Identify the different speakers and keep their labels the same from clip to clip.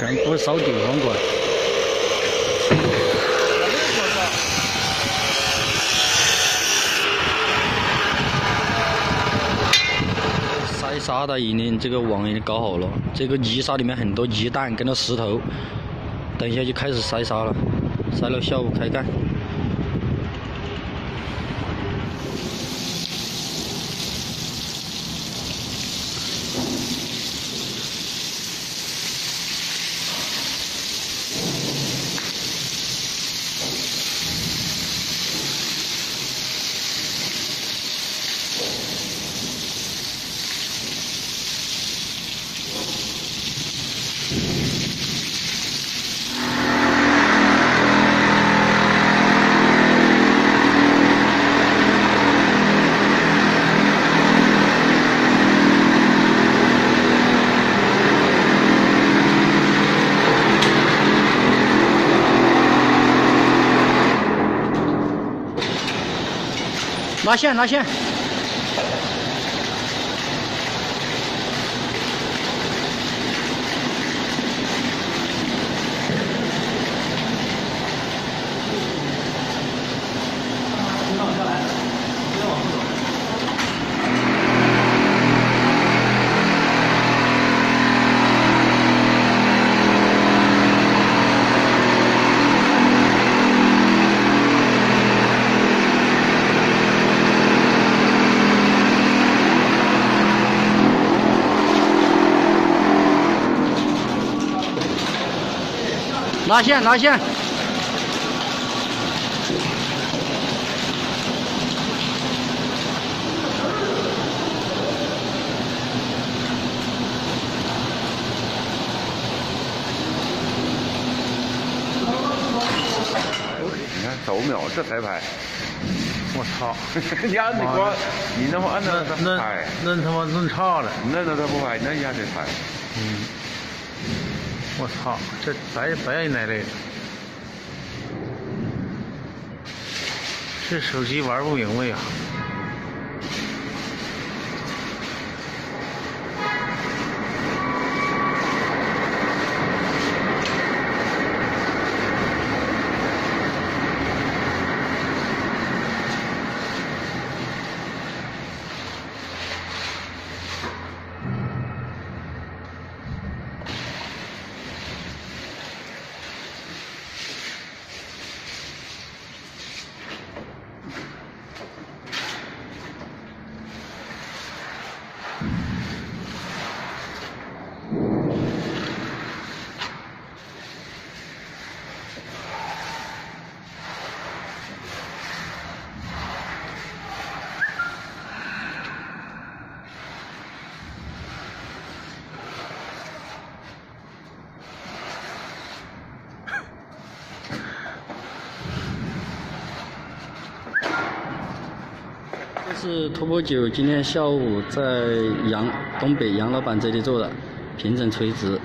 Speaker 1: 全部烧地方过来。筛沙的一年，这个网已经搞好了，这个泥沙里面很多泥蛋跟着石头，等一下就开始筛沙了，筛到下午开干。拿线，拿线。拿线，拿线。
Speaker 2: 你看手秒这才拍，
Speaker 3: 我操！
Speaker 2: 你按那个，你那么按那拍，
Speaker 3: 那他妈弄差了，
Speaker 2: 那他不拍，那一下得拍。
Speaker 3: 我操，这白奶累了，这手机玩不明白呀。
Speaker 1: 这是突破9今天下午在东北杨老板这里做的平整垂直。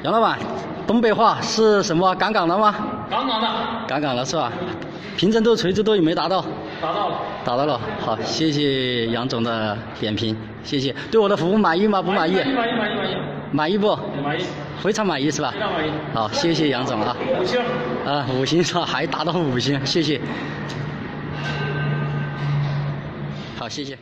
Speaker 1: 杨老板，东北话是什么？杠杠的吗？
Speaker 4: 杠杠的。
Speaker 1: 杠杠了是吧？平整度、垂直度有没有达到？
Speaker 4: 达到了。
Speaker 1: 达到了。好，谢谢杨总的点评，谢谢。对我的服务满意吗？不满意？
Speaker 4: 满意。
Speaker 1: 满意不？
Speaker 4: 满意。
Speaker 1: 非常满意是吧？
Speaker 4: 非常满意。
Speaker 1: 好，谢谢杨总啊。
Speaker 4: 5星。
Speaker 1: 啊，5星是吧？还达到5星，谢谢。好，谢谢。